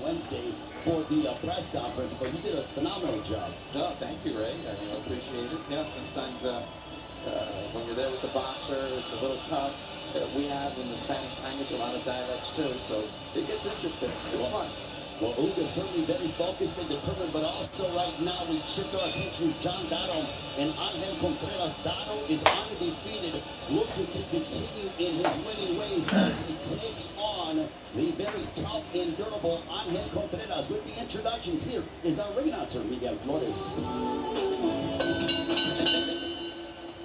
Wednesday for the press conference, but you did a phenomenal job. No, thank you, Ray. I appreciate it. Yeah, sometimes when you're there with the boxer, it's a little tough. We have in the Spanish language a lot of dialects too, so it gets interesting. It's fun. Well, Ugas certainly very focused and determined, but also right now we shift our attention to John Dato and Angel Contreras. Dato is undefeated, looking to continue in his winning ways as he takes on the very tough and durable Angel Contreras. With the introductions, here is our ring announcer, Miguel Flores.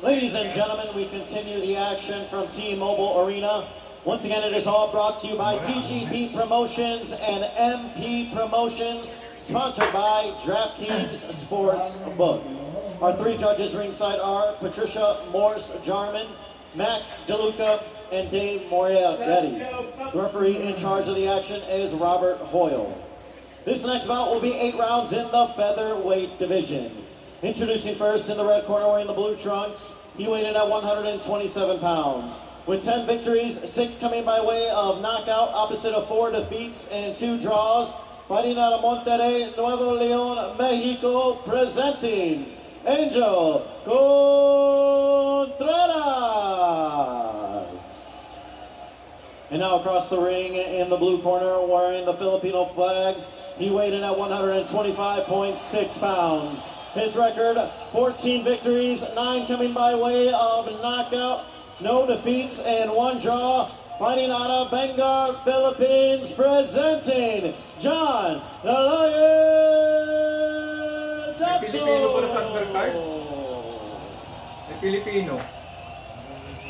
Ladies and gentlemen, we continue the action from T-Mobile Arena. Once again, it is all brought to you by TGP Promotions and MP Promotions, sponsored by DraftKings Sportsbook. Our three judges ringside are Patricia Morse-Jarman, Max DeLuca, and Dave Morietti. The referee in charge of the action is Robert Hoyle. This next bout will be 8 rounds in the featherweight division. Introducing first in the red corner wearing the blue trunks, he weighed in at 127 pounds. With 10 victories, 6 coming by way of knockout, opposite of 4 defeats and 2 draws. Fighting out of Monterrey, Nuevo Leon, Mexico, presenting Angel Contreras. And now across the ring in the blue corner wearing the Filipino flag, he weighed in at 125.6 pounds. His record, 14 victories, 9 coming by way of knockout, no defeats, and 1 draw. Fighting out of Bengar, Philippines, presenting John the Lion Dato. Filipino ba sa Undercard? May Filipino.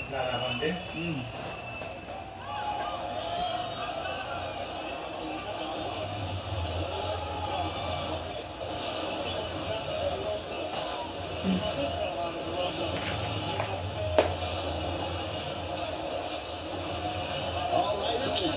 Lalaban din?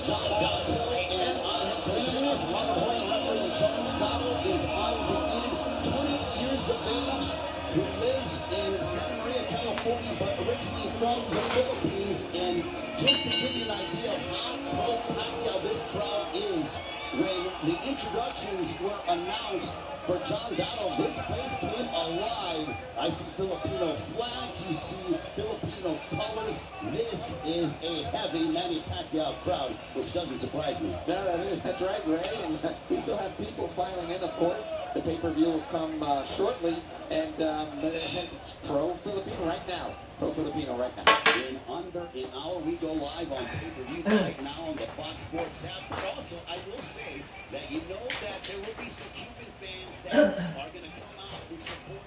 John Dato and Angel Contreras. Robert Hoyle referee in charge. Dato is undefeated, 20 years of age, who lives in Santa Maria, California, but originally from the Philippines. And just to give you an idea of how pro-Pacquiao this crowd is, when the introductions were announced for John Dato, this place came alive. I see Filipino flags, you see Filipino colors. This is a heavy Manny Pacquiao crowd, which doesn't surprise me. Yeah, that's right, Ray. And we still have people filing in, of course. The pay-per-view will come shortly, and it's pro-Filipino right now. Pro-Filipino right now. In under an hour, we go live on pay-per-view right now on the Fox Sports app. But also, I will say that you know that there will be some Cuban fans that are going to come out and support.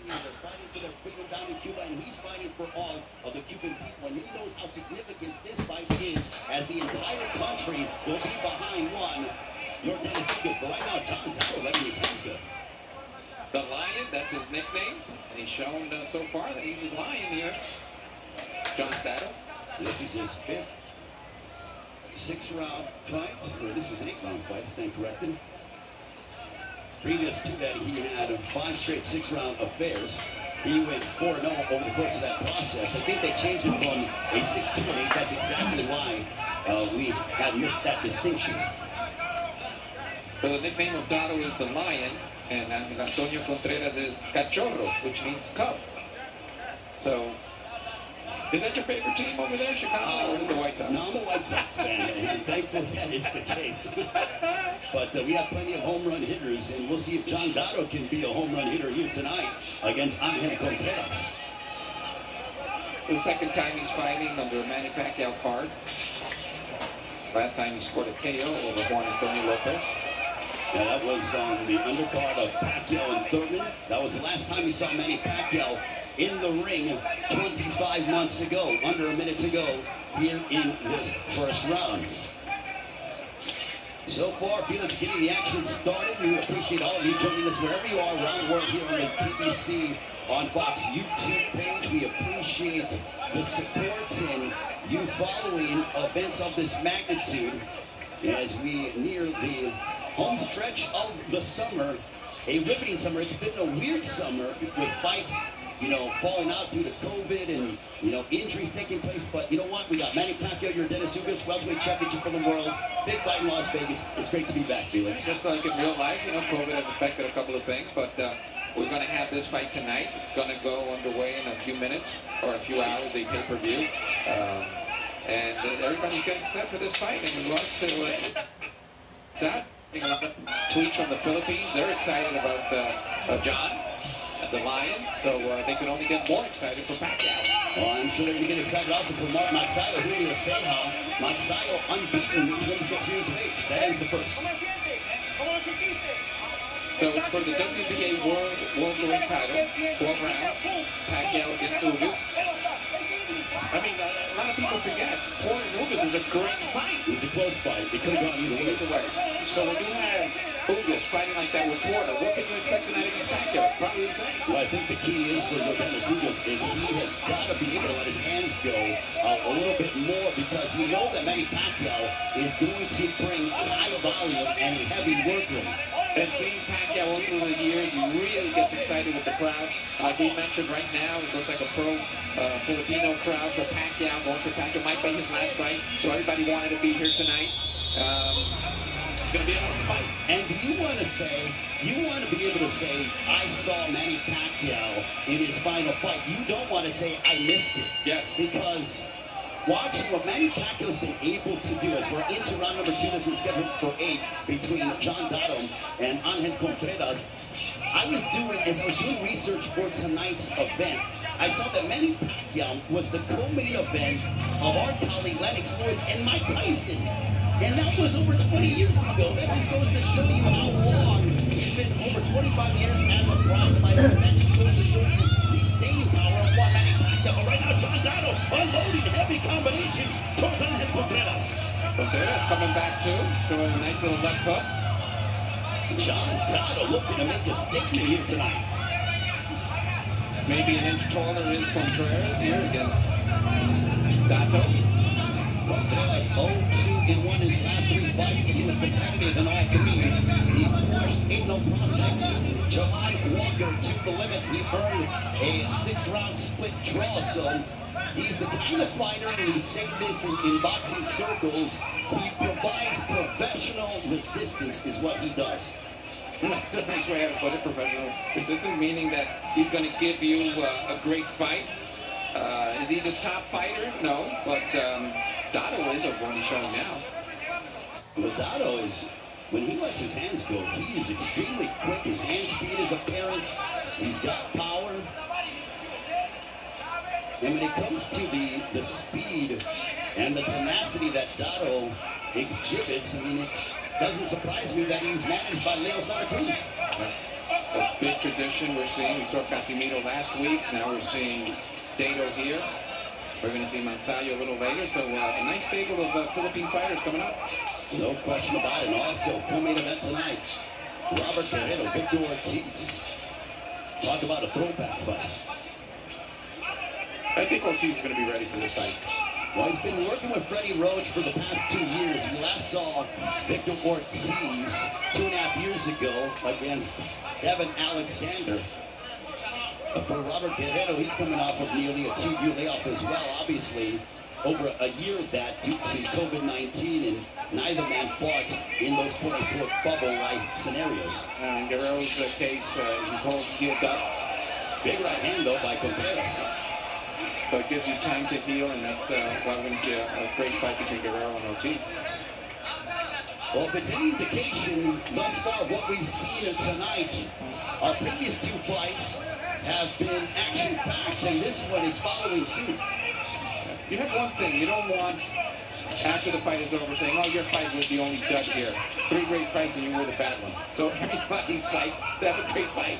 They're fighting for their freedom down in Cuba, and he's fighting for all of the Cuban people. And he knows how significant this fight is, as the entire country will be behind one. Your Dennis Ugas, but right now, John Dato letting his hands go. The Lion, that's his nickname, and he's shown so far that he's a lion here. John Dato. This is his 5th 6-round fight, or this is an 8-round fight, I stand corrected. Previous to that, he had 5 straight 6-round affairs. He went 4-0 over the course of that process. I think they changed it from a 6-2 to 8. That's exactly why we had missed that distinction. So the nickname of Dato is the Lion, and Antonio Contreras is Cachorro, which means cub. So, is that your favorite team over there, Chicago, or the White Sox? No, I'm a White Sox fan, and thankfully that is the case. But we have plenty of home run hitters, and we'll see if John Dato can be a home run hitter here tonight against Angel Contreras. The second time he's fighting under a Manny Pacquiao card. Last time he scored a KO over Juan Antonio Lopez. Yeah, that was on the undercard of Pacquiao and Thurman. That was the last time we saw Manny Pacquiao in the ring 25 months ago, under a minute to go, here in this first round. So far, Felix getting the action started. We appreciate all of you joining us wherever you are around the world here on the PBC on Fox YouTube page. We appreciate the support and you following events of this magnitude as we near the home stretch of the summer. A riveting summer. It's been a weird summer with fights you know, falling out due to COVID and, you know, injuries taking place. But you know what? We got Manny Pacquiao, your Dennis Ugas, welterweight championship of the world. Big fight in Las Vegas. It's great to be back, Felix. Just like in real life, you know, COVID has affected a couple of things, but we're going to have this fight tonight. It's going to go underway in a few minutes or a few hours, a pay-per-view. And everybody's getting set for this fight. And we watched that. A lot of tweets from the Philippines. They're excited about John, the Lion, so they could only get more excited for Pacquiao. Well, I'm sure they're going to get excited also for Mark Magsayo, Julio Ceja. Magsayo unbeaten, 26 years of age. That is the first. So it's for the WBA World Welterweight title, 12 rounds. Pacquiao against Ugas. I mean, a lot of people forget, Porter and Ugas was a great fight. It was a close fight. It could have gone either way. So when you have Ugas fighting like that with Porter, what can you expect tonight against Pacquiao? Probably the same. Well, I think the key is for Dennis Ugas is he has got to be able to let his hands go a little bit more, because we know that Manny Pacquiao is going to bring high volume and heavy work rate. And seeing Pacquiao all through the years, he really gets excited with the crowd. He mentioned right now, it looks like a pro Filipino crowd for Pacquiao. Going for Pacquiao might be his last fight, so everybody wanted to be here tonight. It's going to be another fight. And you want to be able to say, I saw Manny Pacquiao in his final fight. You don't want to say, I missed it. Yes. Because watching what Manny Pacquiao's been able to do, as we're into round number 2, this one's scheduled for 8, between John Dato and Angel Contreras. I was doing research for tonight's event. I saw that Manny Pacquiao was the co-main event of our colleague Lennox Lewis and Mike Tyson. And that was over 20 years ago. That just goes to show you how long it's been, over 25 years as a prize fighter. And that just goes to show you the staying power of what Manny Pacquiao. Right now, John Dato unloading heavy combinations towards Angel Contreras. Contreras coming back too, showing a nice little left hook. John Dato looking to make a statement here tonight. Maybe an inch taller is Contreras here against Dato. Contreras 0-2-1 in his last 3 fights, but he was competitive in all 3. He pushed, ain't no prospect. Jelani Walker to the limit. He earned a 6-round split draw, so he's the kind of fighter, and we say this in boxing circles, he provides professional resistance is what he does. That's a nice way to put it, professional resistance, meaning that he's going to give you a great fight. Is he the top fighter? No, but Dato is of what he's showing now. Well, Dato is, when he lets his hands go, he is extremely quick. His hand speed is apparent. He's got power. And when it comes to the speed and the tenacity that Dato exhibits, I mean, it doesn't surprise me that he's managed by Leo Santa Cruz. A big tradition we're seeing. We saw Casimiro last week. Now we're seeing Dato here. We're going to see Magsayo a little later. So a nice stable of Philippine fighters coming up. No question about it. And also, co-main event tonight, Robert Guerrero, Victor Ortiz. Talk about a throwback fight. I think Ortiz is going to be ready for this fight. Well, he's been working with Freddie Roach for the past 2 years. We last saw Victor Ortiz 2.5 years ago against Evan Alexander. For Robert Guerrero, he's coming off of nearly a 2-year layoff as well. Obviously, over a year of that due to COVID-19, and neither man fought in those quote-unquote bubble-like scenarios. In Guerrero's case, he's all healed up. Big right hand, though, by Contreras. But it gives you time to heal, and that's why we're going to see a great fight between Guerrero and Ortiz. Well, if it's any indication thus far what we've seen tonight, our previous 2 fights have been action-packed, and this one is following suit. You have one thing. You don't want, after the fight is over, saying, oh, your fight was the only dud here. 3 great fights and you were the bad one. So everybody's psyched to have a great fight.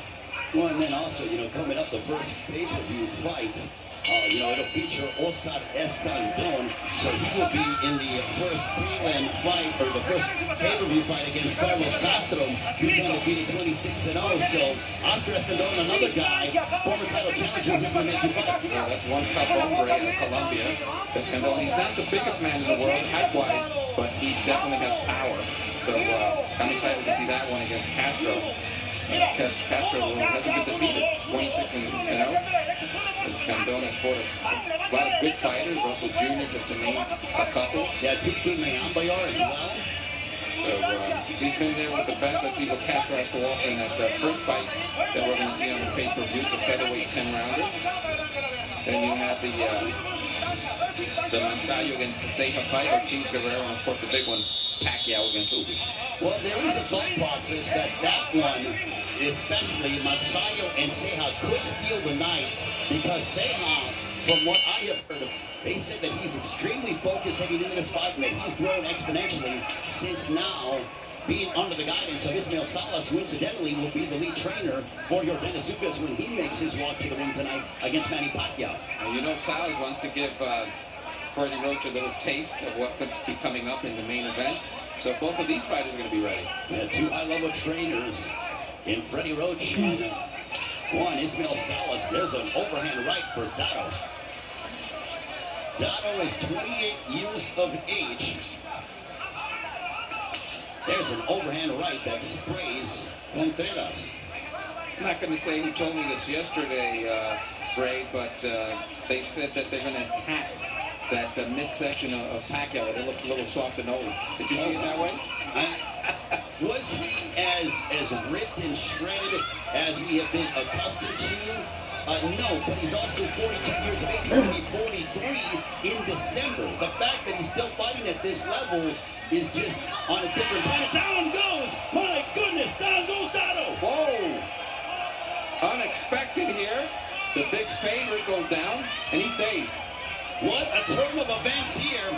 Well, and then also, coming up, the first pay-per-view fight, it'll feature Oscar Escandon, so he will be in the first prelim fight, or the first pay-per-view fight against Carlos Castro, who's undefeated 26-0. So Oscar Escandon, another guy, former title challenger, who can make you fight. Well, that's one tough hombre out of Colombia. Escandon, he's not the biggest man in the world, height-wise, but he definitely has power. So I'm excited to see that one against Castro. Castro hasn't been defeated, 26-0. This Candona fought a lot of good fighters, Russell Jr. just to name a couple. Yeah, Tuxpan Mayambayar as well. So he's been there with the best. Let's see what Castro has to offer in that first fight that we're going to see on the pay-per-view. It's a featherweight 10-rounder. Then you have the Mansayo against Ceja fight, Ortiz Guerrero, and of course the big one, Pacquiao against Ugas. Well, there is a thought process that one, especially Mansayo and Ceja, could steal the night because Ceja, from what I have heard, they said that he's extremely focused heading into this fight and that he's grown exponentially since now being under the guidance of Ismael Salas, who incidentally will be the lead trainer for your Dennis Ugas when he makes his walk to the ring tonight against Manny Pacquiao. You know, Salas wants to give Freddie Roach a little taste of what could be coming up in the main event. So both of these fighters are going to be ready. We have two high-level trainers in Freddie Roach and one Ismael Salas. There's an overhand right for Dato. Dato is 28 years of age. There's an overhand right that sprays Contreras. I'm not going to say who told me this yesterday, Ray, but they said that they're going to attack that midsection of Pacquiao. It looked a little soft and old. Did you see it that way? Was he as ripped and shredded as we have been accustomed to? No, but he's also 42 years of age. He's going to be 43 in December. The fact that he's still fighting at this level is just on a different planet. Down goes! My goodness, down goes Dato! Whoa! Unexpected here. The big favorite goes down, and he's dazed. What a turn of events here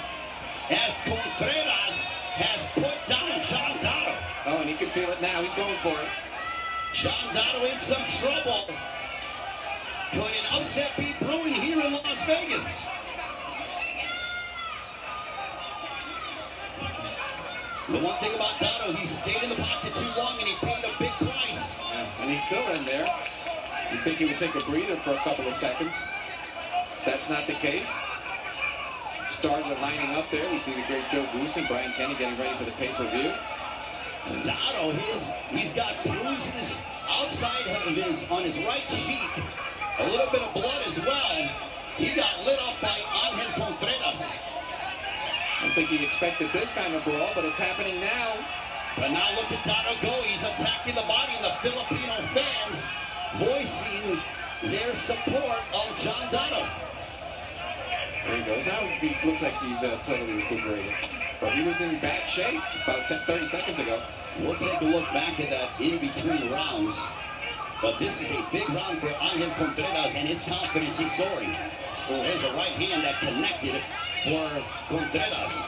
as Contreras has put down John Dato. Oh, and he can feel it now. He's going for it. John Dato in some trouble. Could an upset be brewing here in Las Vegas? The one thing about Dato, he stayed in the pocket too long and he paid a big price. Yeah, and he's still in there. You'd think he would take a breather for a couple of seconds. That's not the case. Stars are lining up there. We see the great Joe Goose and Brian Kenny getting ready for the pay-per-view. Dato, he's got bruises outside of on his right cheek. A little bit of blood as well. He got lit up by Angel Contreras. I don't think he expected this kind of brawl, but it's happening now. But now look at Dato go. He's attacking the body, and the Filipino fans voicing their support of John Dato. There he goes. Now he looks like he's totally recuperated. But he was in bad shape about 30 seconds ago. We'll take a look back at that in-between rounds. But this is a big round for Angel Contreras, and his confidence is soaring. Well, there's a right hand that connected for Contreras.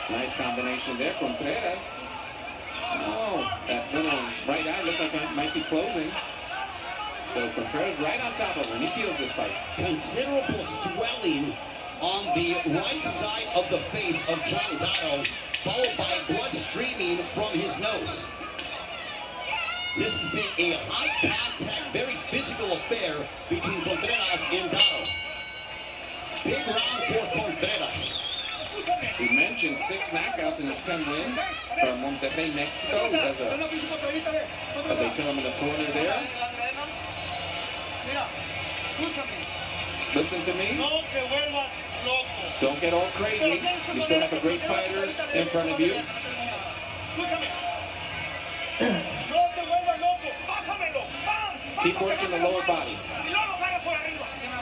Nice combination there, Contreras. Oh, that little right eye looked like it might be closing. So Contreras right on top of him. He feels this fight. Considerable swelling on the right side of the face of John Dato, followed by blood streaming from his nose. This has been a high-contact, very physical affair between Contreras and Dato. Big round for Contreras. We mentioned 6 knockouts in his 10 wins from Monterrey, Mexico. He does they tell him in the corner there. Listen to me. Don't get all crazy. You still have a great fighter in front of you. Keep working the lower body.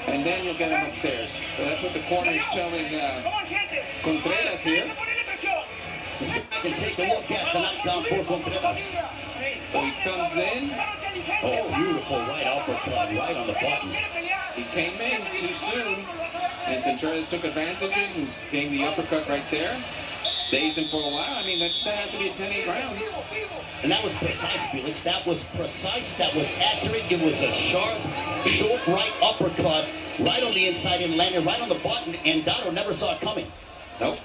And then you'll get him upstairs. So that's what the corner is telling Contreras here. And take a look at the knockdown for Contreras. So he comes in. Oh, beautiful right uppercut, right on the button. He came in too soon, and Contreras took advantage and gave the uppercut right there. Dazed him for a while. I mean, that has to be a 10-8 round. And that was precise, Felix. That was precise. That was accurate. It was a sharp, short right uppercut right on the inside and landed right on the button, and Dato never saw it coming. Nope.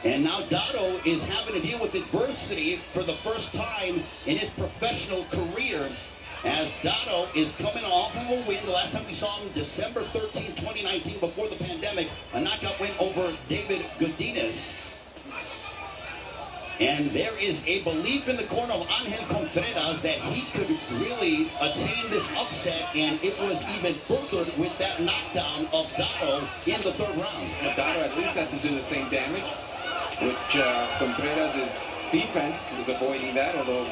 And now Dato is having to deal with adversity for the first time in his professional career, as Dato is coming off of a win. The last time we saw him, December 13, 2019, before the pandemic, a knockout win over David Godinez. And there is a belief in the corner of Angel Contreras that he could really attain this upset, and it was even furthered with that knockdown of Dato in the third round. And Dato at least had to do the same damage, which Contreras' defense was avoiding that, although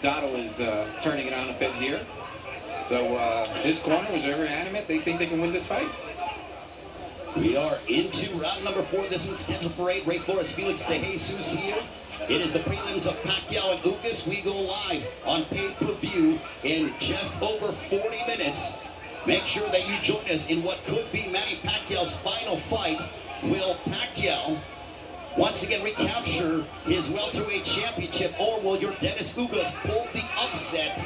Dato is turning it on a bit here. So his corner was very animate. They think they can win this fight. We are into round number 4. This one's scheduled for 8. Ray Flores, Felix De Jesus here. It is the prelims of Pacquiao and Ugas. We go live on pay-per-view in just over 40 minutes. Make sure that you join us in what could be Manny Pacquiao's final fight. Will Pacquiao once again recapture his welterweight championship, or will your Dennis Ugas pull the upset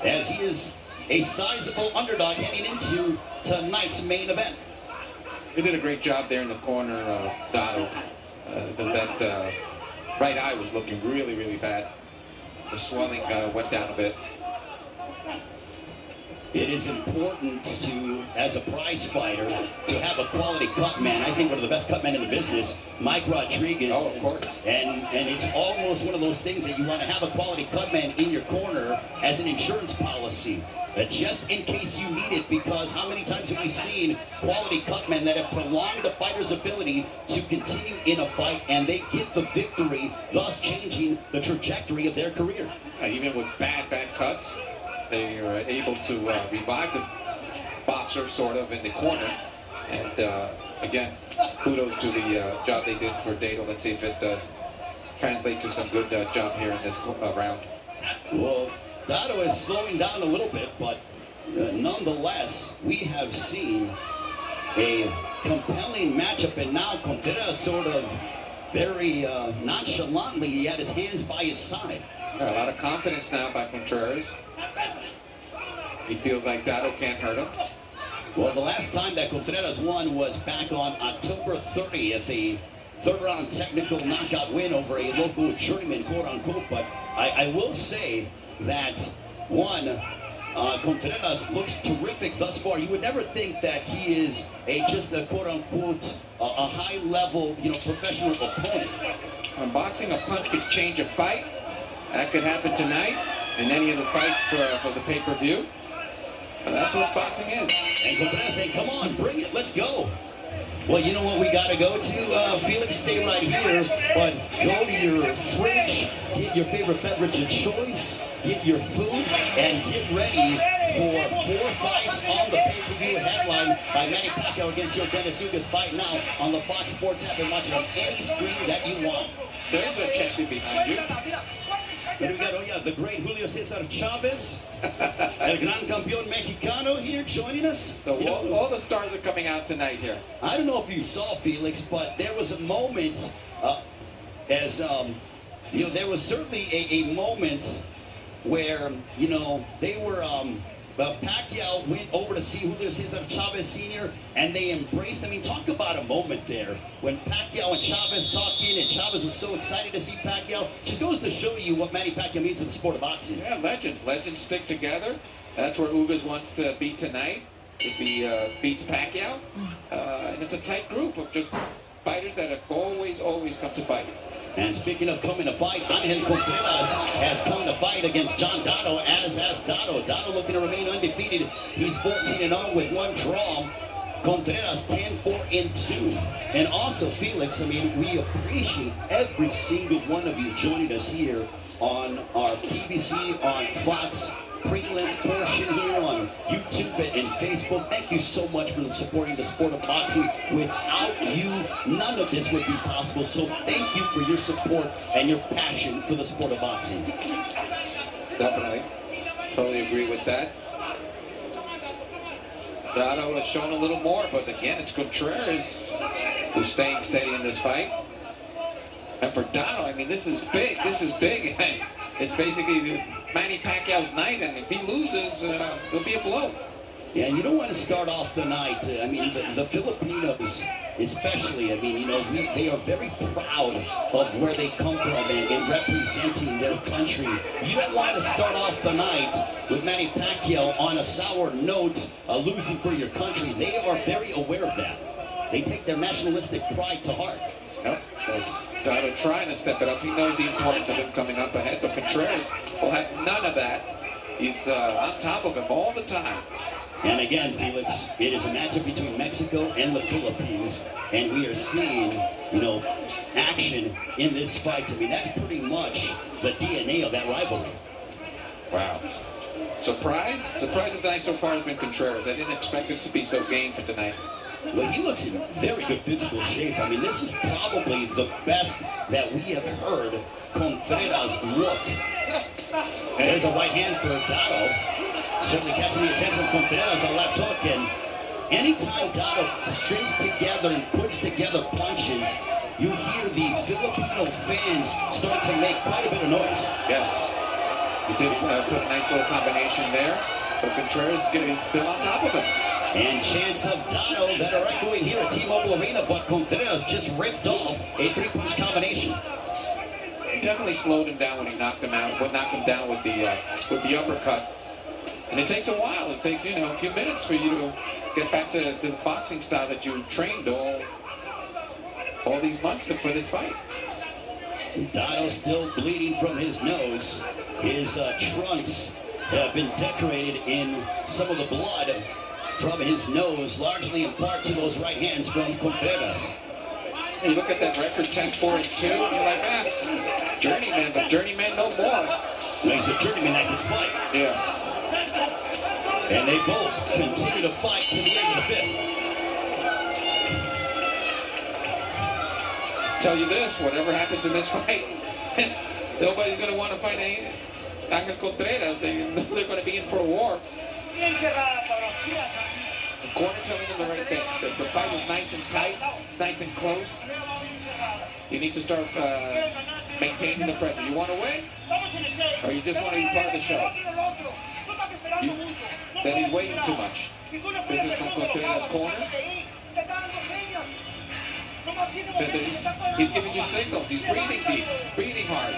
as he is a sizable underdog heading into tonight's main event? He did a great job there in the corner of Dato, because that right eye was looking really, really bad. The swelling went down a bit. It is important to, as a prize fighter, to have a quality cut man. I think one of the best cut men in the business, Mike Rodriguez. Oh, of course. And it's almost one of those things that you want to have a quality cut man in your corner as an insurance policy. Just in case you need it, because how many times have we seen quality cut men that have prolonged a fighter's ability to continue in a fight, and they get the victory, thus changing the trajectory of their career. Even with bad cuts, they are able to revive the boxer sort of in the corner. And again, kudos to the job they did for Dato. Let's see if it translates to some good job here in this round. Well, Dato is slowing down a little bit, but nonetheless, we have seen a compelling matchup, and now Contreras sort of very nonchalantly, he had his hands by his side. A lot of confidence now by Contreras. He feels like Dato can't hurt him. Well, the last time that Contreras won was back on October 30th, a third-round technical knockout win over a local journeyman, quote-unquote. But I will say that, one, Contreras looks terrific thus far. You would never think that he is just a quote-unquote a high-level, professional opponent. On boxing, a punch could change a fight. That could happen tonight in any of the fights for the pay-per-view. But that's what boxing is. And Contreras saying, come on, bring it, let's go. Well, you know what we got to go to? Felix, stay right here, but go to your fridge, get your favorite beverage of choice, get your food, and get ready for 4 fights on the pay-per-view headline by Manny Pacquiao against your Dennis Ugas fight now on the Fox Sports app, and watch it on any screen that you want. There's a champion behind you. What do we got? Oh yeah, the great Julio Cesar Chavez, El Gran Campeón Mexicano here joining us. So all the stars are coming out tonight here. I don't know if you saw, Felix, but there was a moment, there was certainly a moment where, they were, Pacquiao went over to see Julio Cesar Chavez Sr., and they embraced. I mean, talk about a moment there when Pacquiao and Chavez talking, and Chavez was so excited to see Pacquiao. Just goes to show you what Manny Pacquiao means to the sport of boxing. Yeah, legends. Legends stick together. That's where Ugas wants to be tonight, if he beats Pacquiao. And it's a tight group of just fighters that have always come to fight. And speaking of coming to fight, Angel Contreras has come to fight against John Dato, as has Dato. Dato looking to remain undefeated. He's 14-0 with 1 draw. Contreras 10-4-2. And also, Felix, I mean, we appreciate every single one of you joining us here on our PBC, on Fox prelim portion here on YouTube and Facebook. Thank you so much for supporting the sport of boxing. Without you, none of this would be possible. So thank you for your support and your passion for the sport of boxing. Definitely. Totally agree with that. Dato has shown a little more, but again, it's Contreras who's staying steady in this fight. And for Dato, I mean, this is big. This is big. It's basically Manny Pacquiao's night, and if he loses, it'll be a blow. Yeah, you don't want to start off the night. I mean, the Filipinos, especially, I mean, they are very proud of where they come from and representing their country. You don't want to start off the night with Manny Pacquiao on a sour note, losing for your country. They are very aware of that. They take their nationalistic pride to heart. Nope. So Dato trying to step it up. He knows the importance of him coming up ahead, but Contreras will have none of that. He's on top of him all the time. And again, Felix, it is a matchup between Mexico and the Philippines, and we are seeing, you know, action in this fight. I mean, that's pretty much the DNA of that rivalry. Wow. Surprised? Surprised that tonight so far has been Contreras. I didn't expect him to be so game for tonight. Well, he looks in very good physical shape. I mean, this is probably the best that we have heard Contreras look. There's a right hand for Dato. Certainly catching the attention of Contreras, a left hook. And anytime Dato strings together and puts together punches, you hear the Filipino fans start to make quite a bit of noise. Yes. He did put a nice little combination there. But Contreras is going to be still on top of him. And chants of Dato that are echoing here at T-Mobile Arena, but Contreras just ripped off a three-punch combination. He definitely slowed him down when he knocked him out. Knocked him down with the uppercut. And it takes a while. It takes, you know, a few minutes for you to get back to the boxing style that you trained all these months for this fight. Dato still bleeding from his nose. His trunks have been decorated in some of the blood from his nose, largely in part to those right hands from Contreras. You look at that record, 10-4-2, and you're like, ah, journeyman, but journeyman no more. Well, he's a journeyman that can fight. Yeah. And they both continue to fight to the end of the fifth. Tell you this, whatever happens in this fight, nobody's going to want to fight Angel Contreras. They're going to be in for a war. The corner telling them the right thing. The fight is nice and tight. It's nice and close. You need to start maintaining the pressure. You want to win? Or you just want to be part of the show? Then he's waiting too much. This is from Contreras' corner. So he's giving you signals. He's breathing deep, breathing hard.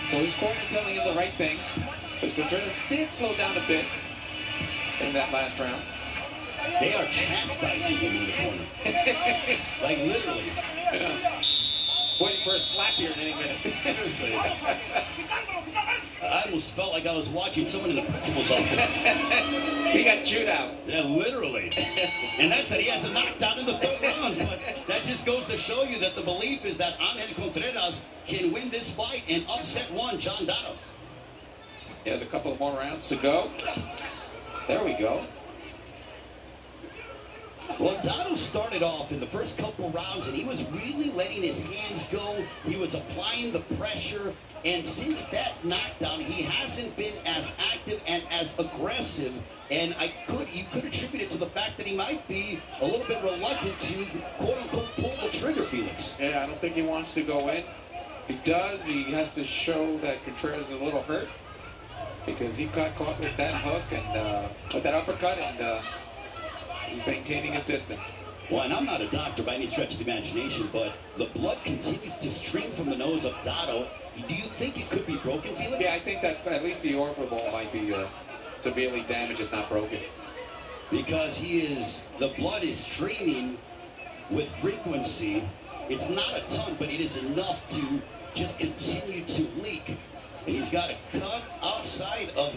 So his corner telling him the right things. Because Contreras did slow down a bit in that last round. They are chastising him in the corner. Like literally. Yeah. Waiting for a slap here in any minute. Seriously. I almost felt like I was watching someone in the principal's office. He got chewed out. Yeah, literally. And that's that he has a knockdown in the third round. But that just goes to show you that the belief is that Angel Contreras can win this fight and upset one, John Dato. He has a couple of more rounds to go. There we go. Well, Dato started off in the first couple rounds, and he was really letting his hands go. He was applying the pressure, and since that knockdown, he hasn't been as active and as aggressive. And you could attribute it to the fact that he might be a little bit reluctant to, quote-unquote, pull the trigger, Felix. Yeah, I don't think he wants to go in. If he does, he has to show that Contreras is a little hurt because he got caught with that hook and with that uppercut, and he's maintaining his distance. Well, and I'm not a doctor by any stretch of the imagination, but the blood continues to stream from the nose of Dato. Do you think it could be broken, Felix? Yeah, I think that at least the orbital might be severely damaged, if not broken. Because the blood is streaming with frequency. It's not a ton, but it is enough to just continue to leak. And he's got a cut outside of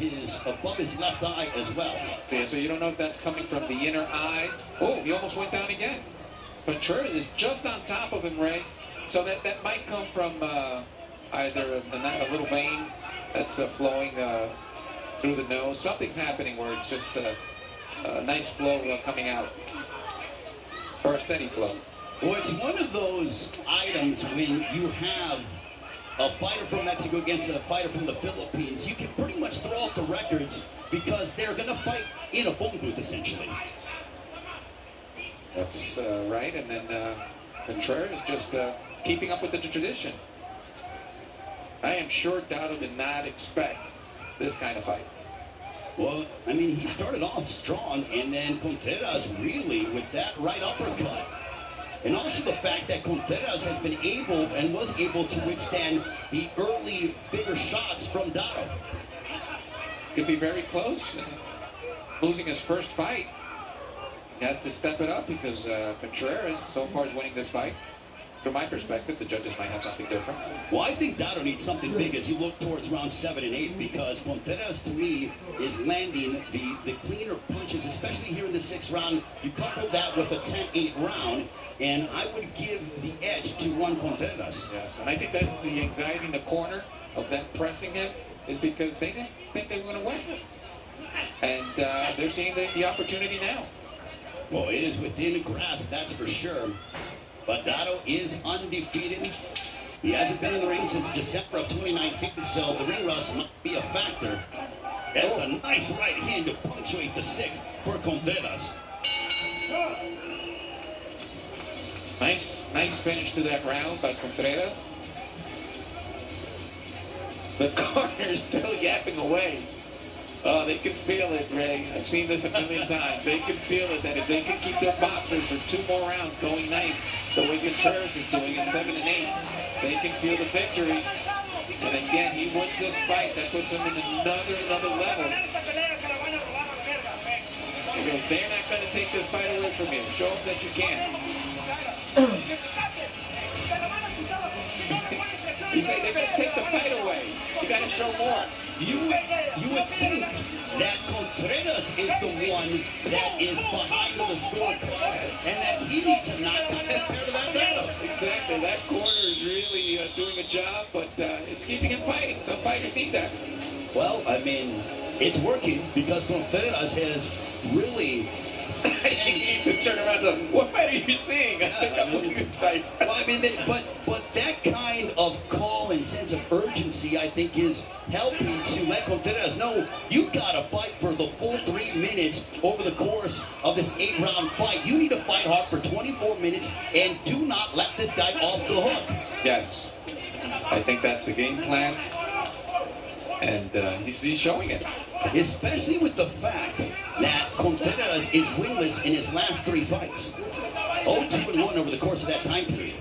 above his left eye as well. Yeah, so you don't know if that's coming from the inner eye. Oh, he almost went down again. Contreras is just on top of him, Ray. So that might come from either a little vein that's flowing through the nose. Something's happening where it's just a nice flow coming out. Or a steady flow. Well, it's one of those items when you have a fighter from Mexico against a fighter from the Philippines, you can pretty much throw out the records because they're going to fight in a phone booth, essentially. That's right, and then Contreras just keeping up with the tradition. I am sure Dato did not expect this kind of fight. Well, I mean, he started off strong, and then Contreras really with that right uppercut. And also the fact that Contreras has been able and was able to withstand the early bigger shots from Dato. Could be very close. Losing his first fight. He has to step it up because Contreras so far is winning this fight. from my perspective, the judges might have something different. Well, I think Dato needs something big as you look towards round 7 and 8, because Contreras, to me, is landing the cleaner punches, especially here in the 6th round. You couple that with a 10-8 round, and I would give the edge to Juan Contreras. Yes, and I think that the anxiety in the corner of them pressing him is because they didn't think they were going to win. And they're seeing the opportunity now. Well, it is within grasp, that's for sure. But Dato is undefeated. He hasn't been in the ring since December of 2019, so the ring rust might be a factor. That's a nice right hand to punctuate the 6th for Contreras. Nice finish to that round by Contreras. The corner is still yapping away. Oh, they can feel it, Ray. I've seen this a million times. They can feel it, that if they can keep their boxers for 2 more rounds going nice, the way Contreras is doing in 7 and 8, they can feel the victory. And again, he wins this fight. That puts him in another level. He goes, they're not going to take this fight away from you. Show them that you can. He said, they're going to take the fight away. You got to show more. You would think that Contreras is the one that is behind the scorecards and that he needs a knockout compared to that Dato. Exactly. That corner is really doing a job, but it's keeping him fighting. Some fighters need that. Well, I mean, it's working because Contreras has really... I think you need to turn around to, what fight are you seeing? I think I'm looking at this fight. Well, I mean, but that kind of call and sense of urgency, I think, is helping to let Contreras know you've got to fight for the full 3 minutes over the course of this 8-round fight. You need to fight hard for 24 minutes and do not let this guy off the hook. Yes, I think that's the game plan, and he's showing it. Especially with the fact that Contreras is winless in his last 3 fights. 0-2-1 over the course of that time period.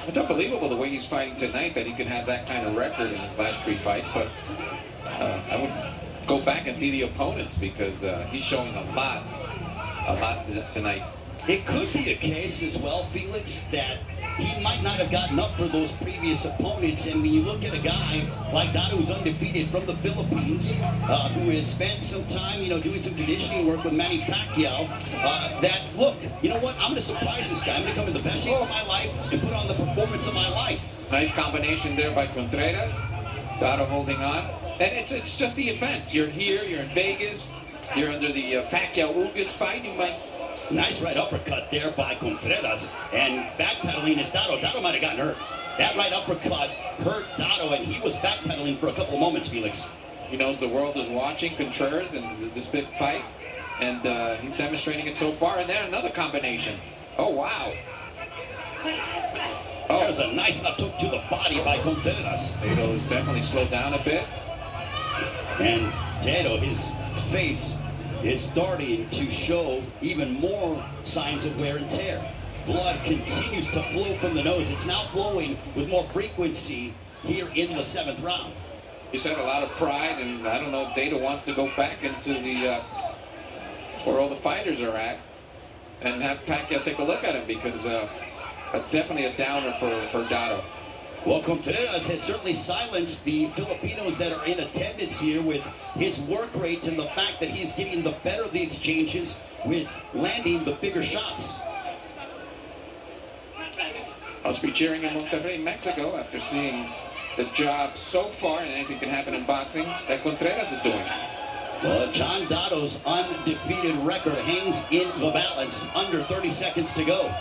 It's unbelievable the way he's fighting tonight, that he can have that kind of record in his last 3 fights, but I would go back and see the opponents because he's showing a lot tonight. It could be a case as well, Felix, that he might not have gotten up for those previous opponents. And when you look at a guy like Dato, who's undefeated from the Philippines, who has spent some time, doing some conditioning work with Manny Pacquiao, that, look, you know what? I'm going to surprise this guy. I'm going to come in the best shape of my life and put on the performance of my life. Nice combination there by Contreras. Dato holding on. And it's just the event. You're here, you're in Vegas, you're under the Pacquiao-Ugas fight. You might... Nice right uppercut there by Contreras, and backpedaling is Dato. Dato might have gotten hurt. That right uppercut hurt Dato, and he was backpedaling for a couple of moments, Felix. He knows the world is watching Contreras in this big fight, and he's demonstrating it so far. And then another combination. Oh, wow. Oh, there's a nice left hook to the body by Contreras. Dato is definitely slowed down a bit. And Dato, his face is starting to show even more signs of wear and tear. Blood continues to flow from the nose. It's now flowing with more frequency here in the 7th round. He's had a lot of pride, and I don't know if Dato wants to go back into the where all the fighters are at and have Pacquiao take a look at him, because definitely a downer for Dato. Well, Contreras has certainly silenced the Filipinos that are in attendance here with his work rate and the fact that he's getting the better of the exchanges with landing the bigger shots. Must be cheering in Monterrey, Mexico, after seeing the job so far, and anything can happen in boxing, that Contreras is doing. Well, John Dato's undefeated record hangs in the balance. Under 30 seconds to go.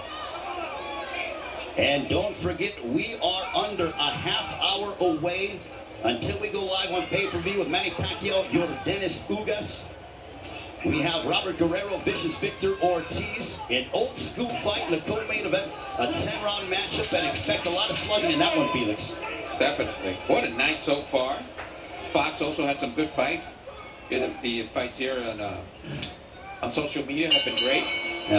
And don't forget, we are under a half hour away until we go live on pay-per-view with Manny Pacquiao, your Dennis Ugas. We have Robert Guerrero, Vicious Victor Ortiz, an old school fight in the co-main event, a 10-round matchup, and expect a lot of slugging in that one, Felix. Definitely. What a night so far. Fox also had some good fights. The fights here on social media have been great.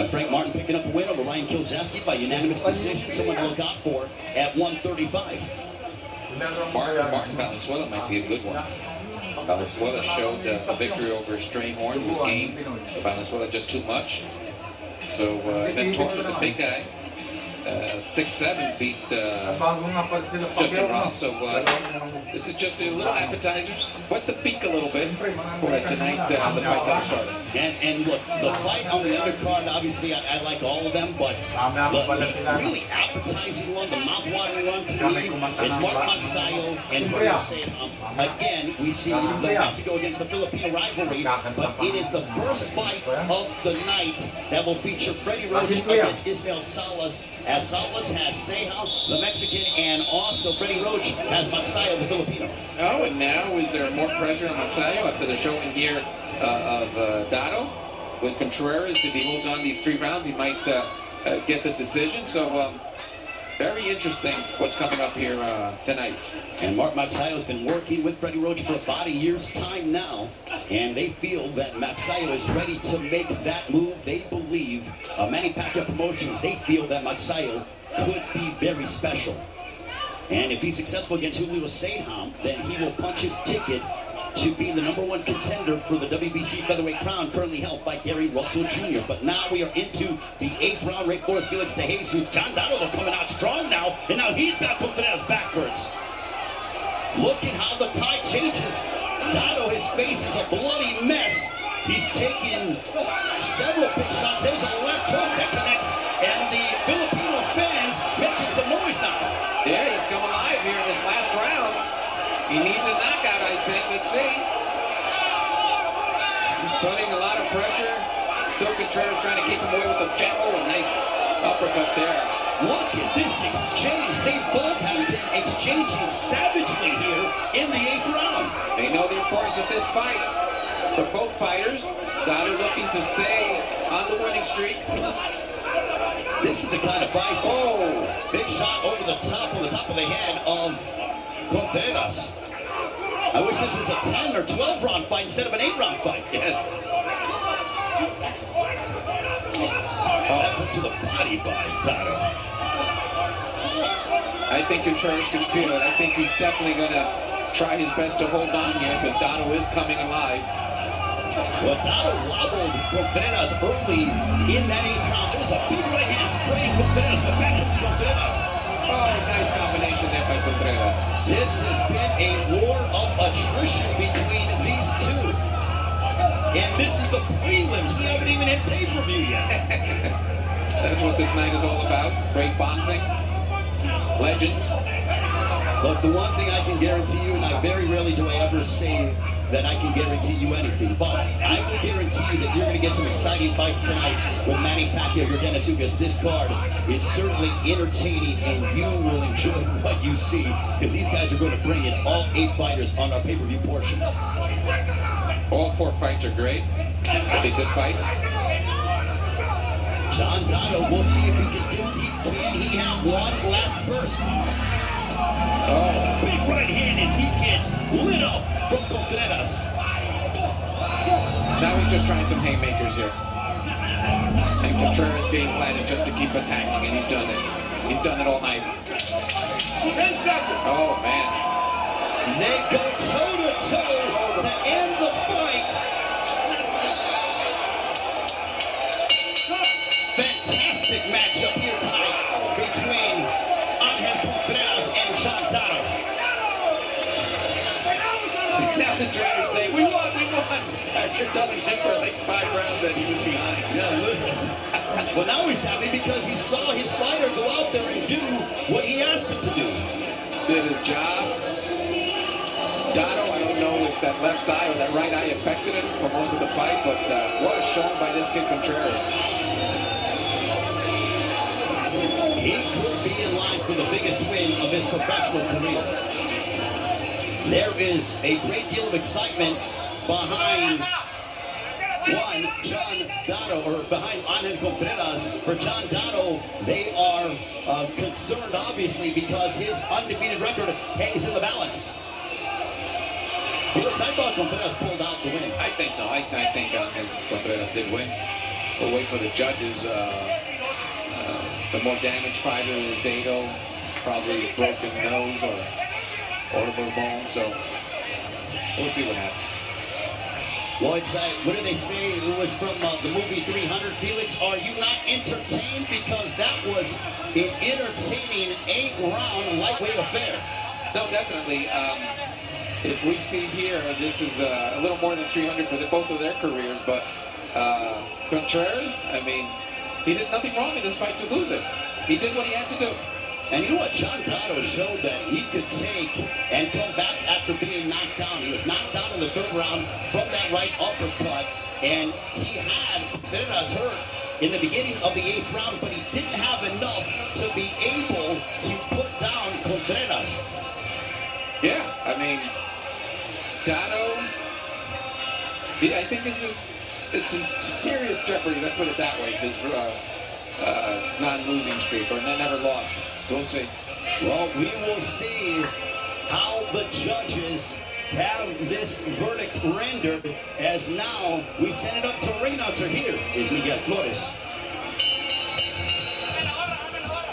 Frank Martin picking up a win over Ryan Kilzaski by unanimous decision. Someone to look out for at 135. Martin Valenzuela might be a good one. Valenzuela showed a victory over Strayhorn, who was game. Valenzuela just too much. So then Torres, the big guy, 6-7 beat Bago nga pala sila Justin Pacquaio, no? Roth. So this is just a little appetizers. Wet the peak a little bit for tonight. The fights are starting. And look, the fight on the undercard, obviously I like all of them, but the really appetizing one, the mouth-watering one to me, is Mark Pacquaio and again, we see the Mexico against the Filipino rivalry, but it is the first fight of the night that will feature Freddie Roach against Ismael Salas, as Salas has Ceja, the Mexican, and also Freddie Roach has Pacquaio, the Filipino. Oh, and now is there more pressure on Pacquaio after the showing here of Dato with Contreras? If he holds on these 3 rounds, he might get the decision. So very interesting what's coming up here tonight. And Mark Pacquaio has been working with Freddie Roach for about a year's time now, and they feel that Pacquaio is ready to make that move. They believe, Manny Pacquiao Promotions, they feel that Pacquaio could be very special. And if he's successful against Julio Ceja, then he will punch his ticket to be the #1 contender for the WBC featherweight crown, currently held by Gary Russell Jr. But now we are into the 8th round. Ray Flores Felix de Jesus. John Dato coming out strong now, and now he's got Contreras backwards. Look at how the tide changes. Dato, his face is a bloody mess. He's taken several big shots. There's a left hook that connects, and the Filipino fans making some noise now. Yeah, he's come alive here in this last round. He needs a knockout, I think. Let's see. He's putting a lot of pressure. Still Contreras trying to keep him away with a gentle and nice uppercut there. Look at this exchange. They both have been exchanging savagely here in the 8th round. They know the importance of this fight for both fighters. Dato looking to stay on the winning streak. This is the kind of fight. Oh, big shot over the top of the head of Contreras. I wish this was a 10 or 12 round fight instead of an 8 round fight. Yes. That put to the body by Dato. I think Contreras can feel it. I think he's definitely going to try his best to hold on here because Dato is coming alive. Well, Dato wobbled Contreras early in that 8th round. There was a big right hand spraying Contreras, but back comes Contreras. Oh, nice combination there by Contreras. This has been a war of attrition between these two. And this is the prelims. We haven't even had pay-per-view yet. That's what this night is all about. Great boxing. Legends. Look, the one thing I can guarantee you, and I very rarely do I ever say that I can guarantee you anything, but I will guarantee you that you're going to get some exciting fights tonight with Manny Pacquiao, Yordenis Ugas. This card is certainly entertaining, and you will enjoy what you see, because these guys are going to bring in all 8 fighters on our pay-per-view portion. All 4 fights are great. They'll be good fights. John Dato, we'll see if he can dig deep. Can he have one last burst? Oh, it's a big right hand as he gets lit up from Contreras. Now he's just trying some haymakers here. And Contreras' game plan is just to keep attacking, and he's done it. He's done it all night. Oh, man. They go toe-to-toe to end the fight. Fantastic matchup here tonight between Contreras and John Dato. Now the trainers say, we won. After telling him for like 5 rounds that he was behind. Yeah, well, now he's happy because he saw his fighter go out there and do what he asked him to do. Did his job. Dato, I don't know if that left eye or that right eye affected him for most of the fight, but what a showing by this kid Contreras. He could be in line for the biggest win of his professional career. There is a great deal of excitement behind John Dato, or behind Angel Contreras. For John Dato, they are concerned, obviously, because his undefeated record hangs in the balance. Felix, I thought Contreras pulled out the win. I think so. I think Contreras did win. We'll wait for the judges. The more damaged fighter is Dato, probably broken nose or orbital bone, so we'll see what happens. Well, it's what do they say? It was from the movie 300. Felix, are you not entertained? Because that was an entertaining 8-round lightweight affair. No, definitely. If we see here, this is a little more than 300 for both of their careers, but Contreras, I mean, he did nothing wrong in this fight to lose it. He did what he had to do. And you know what? John Dato showed that he could take and come back after being knocked down. He was knocked down in the 3rd round from that right uppercut, and he had Contreras hurt in the beginning of the 8th round, but he didn't have enough to be able to put down Contreras. Yeah, I mean, Dato, I think it's in serious jeopardy, let's put it that way, his non-losing streak, or never lost. We'll see. Well, we will see how the judges have this verdict rendered, as now we send it up to ring announcer. Here is Miguel Flores.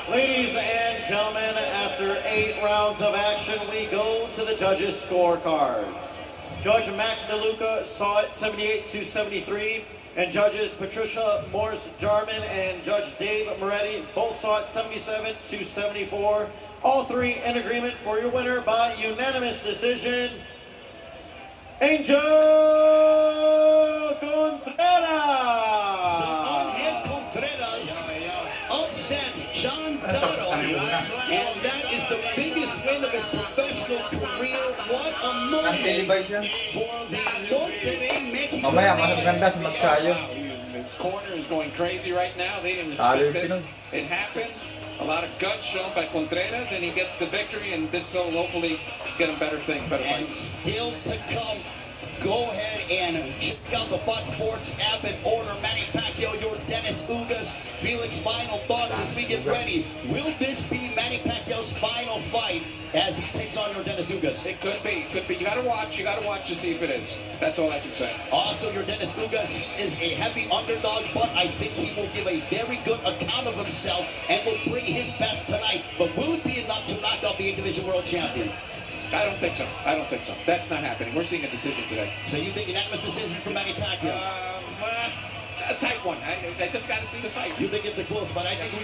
Ladies and gentlemen, after 8 rounds of action, we go to the judges' scorecards. Judge Max DeLuca saw it 78-73, and judges Patricia Morse-Jarman and Judge Dave Moretti both saw it 77-74. All 3 in agreement for your winner by unanimous decision, Angel Contreras. So Angel Contreras upsets John Dato, and that is the biggest win of his professional career. What a moment for the Norte Mexico. Mamaya, mas maganda si Magsayo. His corner is going crazy right now. They didn't expect this. It happened. A lot of guts shown by Contreras, and he gets the victory, and this will hopefully get him better things, better fights. Still to come. Go ahead and check out the Fox Sports app in order. Manny Pacquiao, your Dennis Ugas. Felix, final thoughts as we get ready. Will this be Manny Pacquiao's final fight as he takes on your Dennis Ugas? It could be, could be. You gotta watch to see if it is. That's all I can say. Also, your Dennis Ugas, he is a heavy underdog, but I think he will give a very good account of himself and will bring his best tonight. But will it be enough to knock out the individual world champion? I don't think so. I don't think so. That's not happening. We're seeing a decision today. So you think unanimous decision for Manny Pacquiao? It's a tight one. I just got to see the fight. You think it's a close fight? I think we